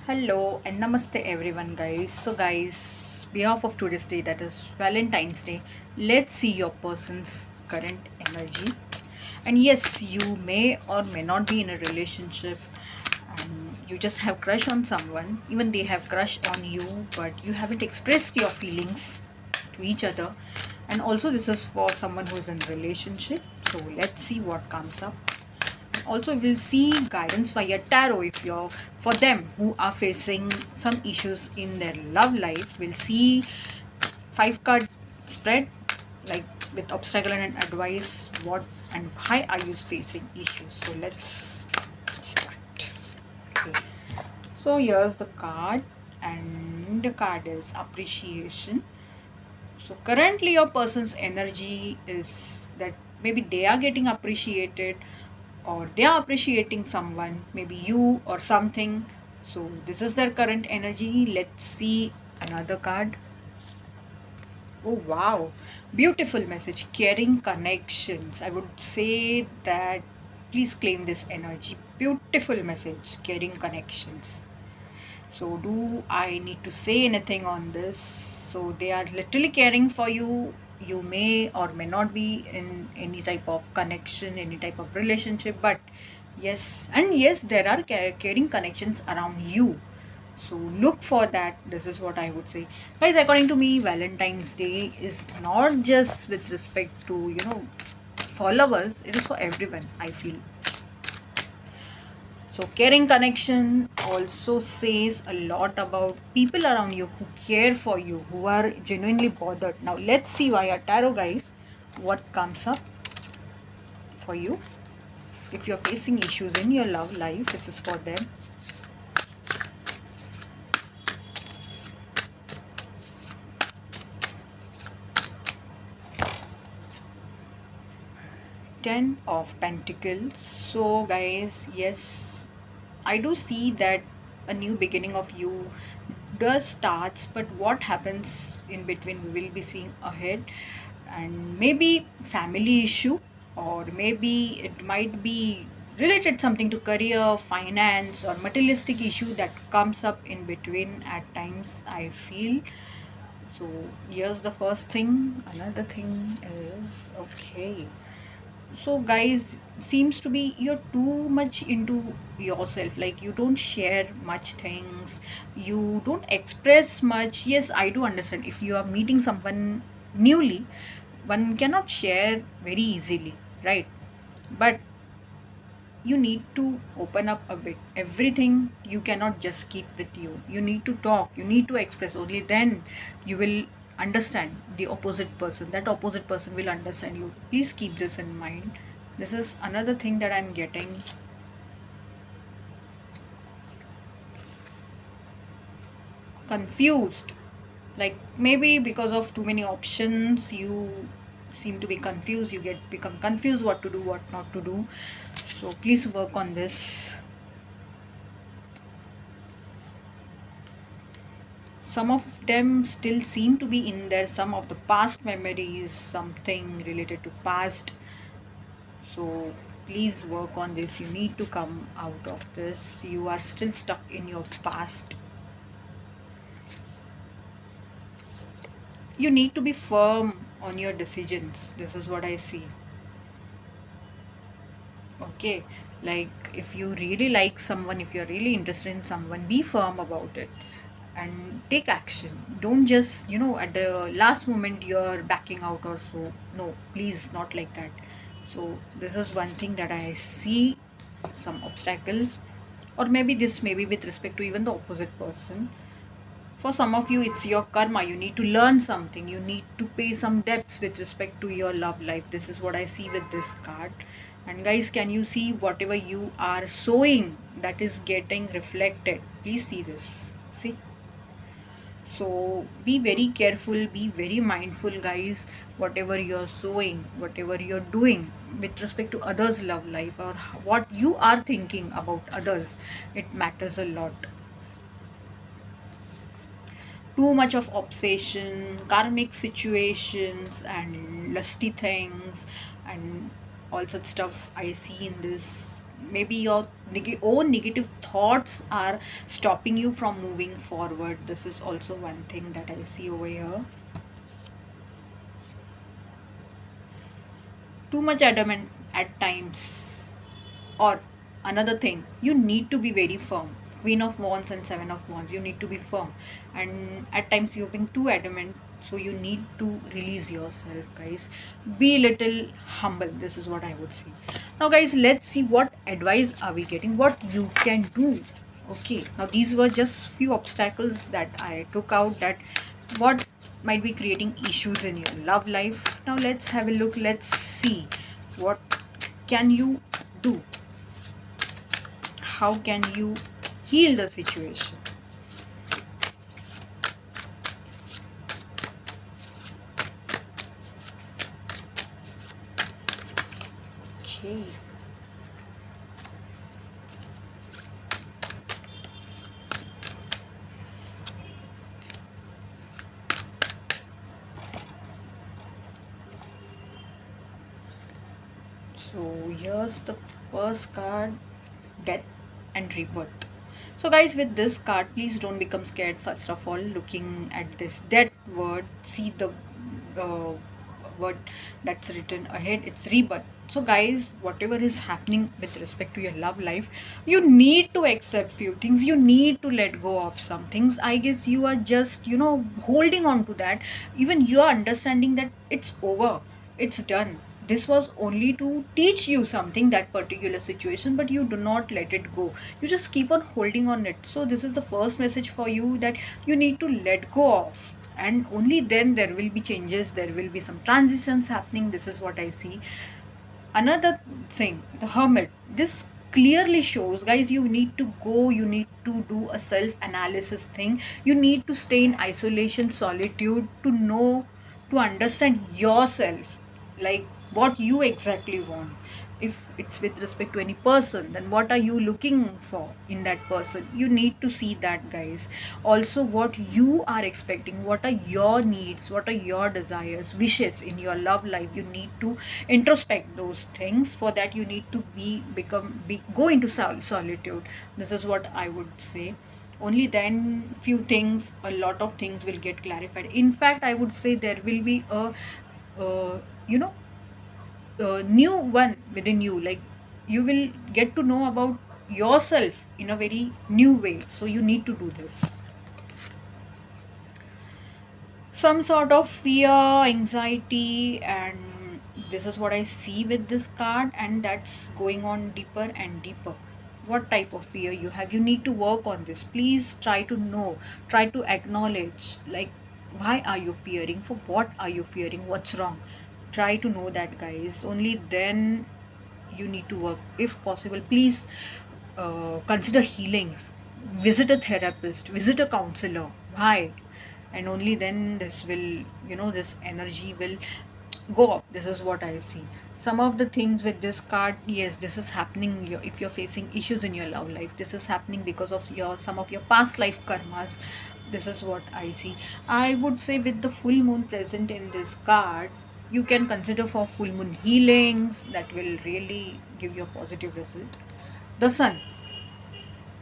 Hello and namaste everyone guys. So guys, behalf of today's day, that is Valentine's Day, let's see your person's current energy. And yes, you may or may not be in a relationship and you just have crush on someone, even they have crush on you, but you haven't expressed your feelings to each other. And also this is for someone who is in a relationship. So let's see what comes up. Also we'll see guidance via tarot if you're for them who are facing some issues in their love life. We'll see 5 card spread, like with obstacle and advice, what and why are you facing issues. So let's start. Okay, so here's the card, and the card is appreciation. So currently your person's energy is that maybe they are getting appreciated or they are appreciating someone, maybe you or something. So this is their current energy. Let's see another card. Oh wow, beautiful message. Caring connections. I would say that please claim this energy. Beautiful message. Caring connections. So, do I need to say anything on this? So, they are literally caring for you. You may or may not be in any type of connection, any type of relationship, but yes, and yes, there are caring connections around you. So, look for that. This is what I would say. Guys, according to me, Valentine's Day is not just with respect to, followers, it is for everyone, I feel. So, caring connection also says a lot about people around you who care for you, who are genuinely bothered. Now, let's see via tarot, guys, what comes up for you. If you're facing issues in your love life, this is for them. Ten of Pentacles. So, guys, yes, I do see that a new beginning of you does starts, but what happens in between we will be seeing ahead, and maybe family issue, or maybe it might be related something to career, finance, or materialistic issue that comes up in between at times, I feel. So here's the first thing. Another thing is, okay, so guys, seems to be you're too much into yourself, like you don't share much things, you don't express much. Yes, I do understand if you are meeting someone newly, one cannot share very easily, right? But you need to open up a bit. Everything you cannot just keep with you. You need to talk, you need to express. Only then you will understand the opposite person. That opposite person will understand you. Please keep this in mind. This is another thing that I'm getting. Confused. Like maybe because of too many options, you seem to be confused. You get become confused what to do, what not to do. So please work on this. Some of them still seem to be in there, some of the past memories, something related to past. So please work on this. You need to come out of this. You are still stuck in your past. You need to be firm on your decisions. This is what I see. Okay, like if you really like someone, if you're really interested in someone, be firm about it and take action. Don't just, at the last moment you're backing out or so. No, please, not like that. So this is one thing that I see, some obstacle, or maybe this may be with respect to even the opposite person. For some of you, it's your karma. You need to learn something. You need to pay some debts with respect to your love life. This is what I see with this card. And guys, can you see whatever you are sowing, that is getting reflected? Please see this. See? So be very careful, be very mindful, guys. Whatever you're sowing, whatever you're doing with respect to others' love life, or what you are thinking about others, it matters a lot. Too much of obsession, karmic situations, and lusty things, and all such stuff I see in this. Maybe you're own negative thoughts are stopping you from moving forward. This is also one thing that I see over here. Too much adamant at times. Or another thing, you need to be very firm. Queen of Wands and Seven of Wands, you need to be firm. And at times you're being too adamant, so you need to release yourself, guys. Be little humble. This is what I would say. Now, guys, let's see what advice are we getting, what you can do. Okay, now these were just few obstacles that I took out, that what might be creating issues in your love life. Now let's have a look. Let's see what can you do. How can you heal the situation? Okay. So here's the first card, death and rebirth. So guys, with this card, please don't become scared. First of all, looking at this death word, see the uh, word that's written ahead, it's rebirth. So guys, whatever is happening with respect to your love life, you need to accept few things, you need to let go of some things. I guess you are just, holding on to that. Even you are understanding that it's over, it's done. This was only to teach you something, that particular situation, but you do not let it go. You just keep on holding on it. So this is the first message for you, that you need to let go of, and only then there will be changes, there will be some transitions happening. This is what I see. Another thing, the hermit, this clearly shows, guys, you need to go, you need to do a self analysis thing, you need to stay in isolation, solitude, to know, to understand yourself, like what you exactly want. If it's with respect to any person, then what are you looking for in that person? You need to see that, guys. Also, what you are expecting, what are your needs, what are your desires, wishes in your love life, you need to introspect those things. For that, you need to go into solitude. This is what I would say. Only then few things, a lot of things will get clarified. In fact, I would say there will be a uh, you know new one within you, like you will get to know about yourself in a very new way. So you need to do this. Some sort of fear, anxiety, and this is what I see with this card, and that's going on deeper and deeper. What type of fear you have, you need to work on this. Please try to know, try to acknowledge, like why are you fearing, for what are you fearing, what's wrong. Try to know that, guys. Only then you need to work. If possible, please consider healings, visit a therapist, visit a counselor. Why? And only then this will, this energy will go up. This is what I see. Some of the things with this card, yes, this is happening. If you're facing issues in your love life, this is happening because of some of your past life karmas. This is what I see. I would say, with the full moon present in this card, you can consider for full moon healings that will really give you a positive result. The sun,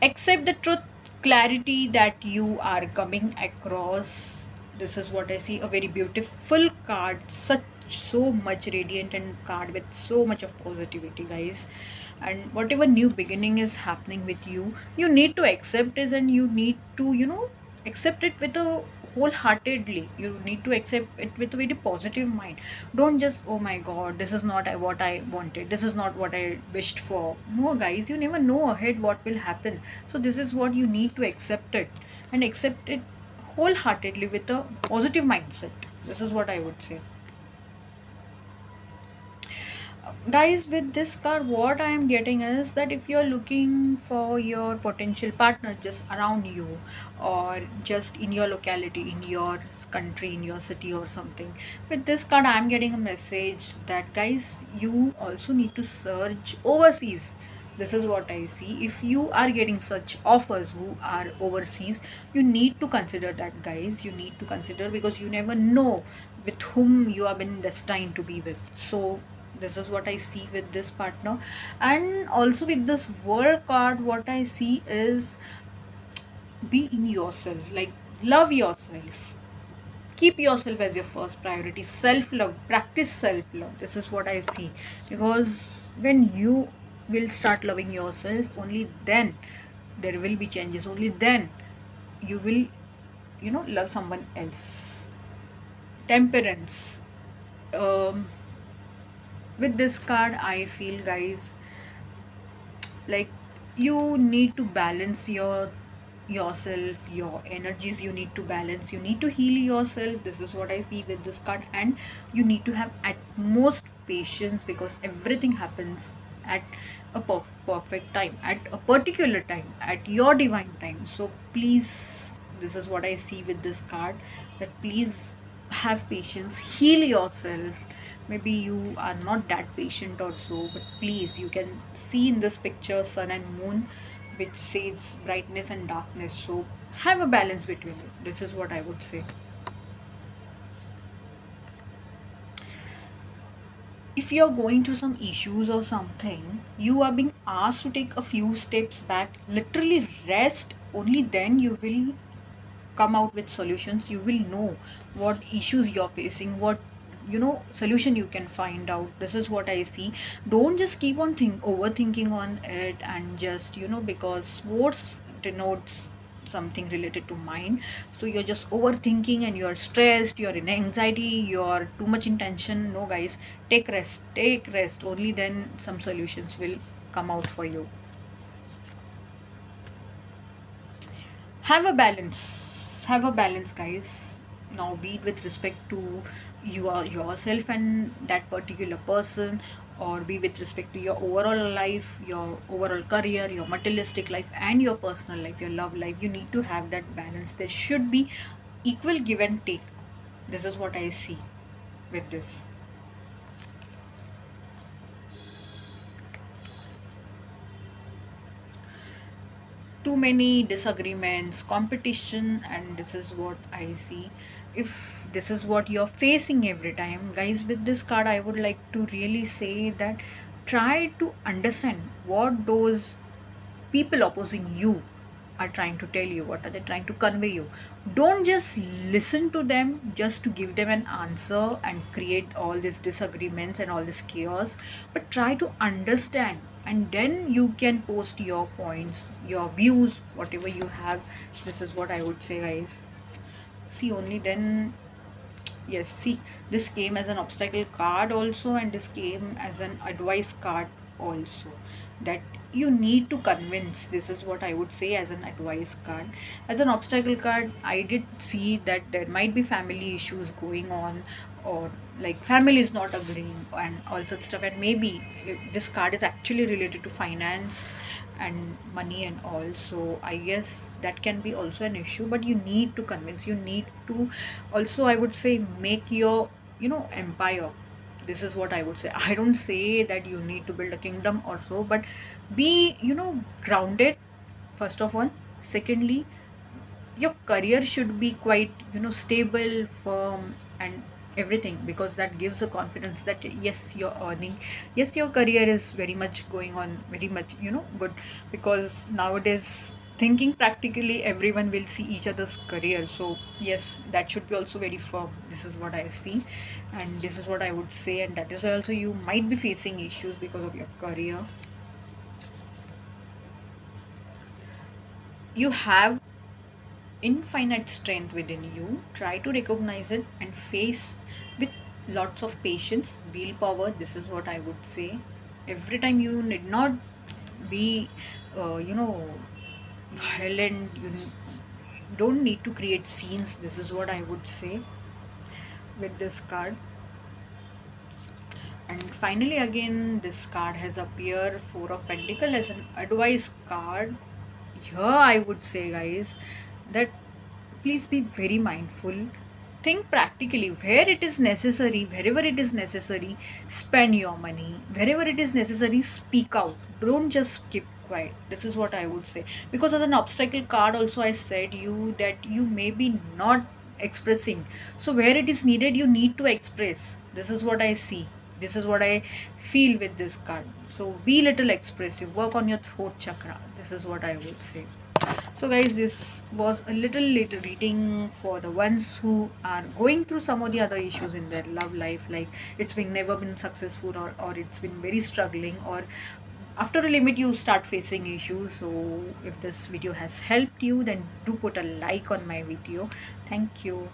accept the truth, clarity that you are coming across. This is what I see. A very beautiful card, such so much radiant and card with so much of positivity, guys. And whatever new beginning is happening with you, you need to accept it, and you need to, accept it with a wholeheartedly. You need to accept it with a very positive mind. Don't just, oh my god, this is not what I wanted, this is not what I wished for. No, guys, you never know ahead what will happen. So this is what you need to accept it, and accept it wholeheartedly with a positive mindset. This is what I would say. Guys, with this card, what I am getting is that if you're looking for your potential partner just around you, or just in your locality, in your country, in your city or something, with this card I am getting a message that, guys, you also need to search overseas. This is what I see. If you are getting such offers who are overseas, you need to consider that, guys. You need to consider, because you never know with whom you have been destined to be with. So This is what I see with this partner. And also with this world card, what I see is be in yourself, like love yourself, keep yourself as your first priority, self love, practice self love. This is what I see, because when you will start loving yourself, only then there will be changes, only then you will, love someone else. Temperance. um with this card I feel, guys, like you need to balance yourself, your energies. You need to balance, you need to heal yourself. This is what I see with this card. And you need to have at most patience, because everything happens at a perfect time, at a particular time, at your divine time. So please, this is what I see with this card, that please have patience, heal yourself. Maybe you are not that patient or so, but please, you can see in this picture sun and moon, which says brightness and darkness. So have a balance between it. This is what I would say. If you're going through some issues or something, you are being asked to take a few steps back, literally rest. Only then you will come out with solutions. You will know what issues you're facing, what solution you can find out. This is what I see. Don't just keep on overthinking on it, and just because sports denotes something related to mind, so you're just overthinking and you're stressed, you're in anxiety, you're too much in tension. No, guys, take rest, only then some solutions will come out for you. Have a balance, guys. Now be it with respect to yourself and that particular person, or be with respect to your overall life, your overall career, your materialistic life, and your personal life, your love life. You need to have that balance. There should be equal give and take. This is what I see with this. Too many disagreements, competition, and this is what I see. If this is what you're facing every time, guys, with this card, I would like to really say that try to understand what those people opposing you are trying to tell you, what are they trying to convey you. Don't just listen to them just to give them an answer and create all these disagreements and all this chaos, but try to understand, and then you can post your points, your views, whatever you have. This is what I would say, guys. See, only then. Yes, see, this came as an obstacle card also, and this came as an advice card also. That you need to convince. This is what I would say as an advice card. As an obstacle card, I did see that there might be family issues going on, or like family is not agreeing and all such stuff. And maybe this card is actually related to finance and money and all. So I guess that can be also an issue, but you need to convince. You need to also, I would say, make your empire. This is what I would say. I don't say that you need to build a kingdom or so, but be grounded, first of all. Secondly, your career should be quite stable, firm, and everything, because that gives a confidence that yes, you're earning, yes, your career is very much going on, very much good. Because nowadays, thinking practically, everyone will see each other's career. So yes, that should be also very firm. This is what I see, and this is what I would say. And that is why also you might be facing issues because of your career. You have infinite strength within you. Try to recognize it and face with lots of patience, willpower. This is what I would say. Every time you need not be, violent. You don't need to create scenes. This is what I would say with this card. And finally, again, this card has appeared, Four of Pentacle, as an advice card. Here, I would say, guys, that please be very mindful. Think practically where it is necessary, wherever it is necessary, spend your money. Wherever it is necessary, speak out. Don't just keep quiet. This is what I would say. Because as an obstacle card, also, I said you that you may be not expressing. So, where it is needed, you need to express. This is what I see. This is what I feel with this card. So be little expressive, work on your throat chakra. This is what I would say. So guys, this was a little late reading for the ones who are going through some of the other issues in their love life, like it's been never been successful, or it's been very struggling, or after a limit you start facing issues. So if this video has helped you, then do put a like on my video. Thank you.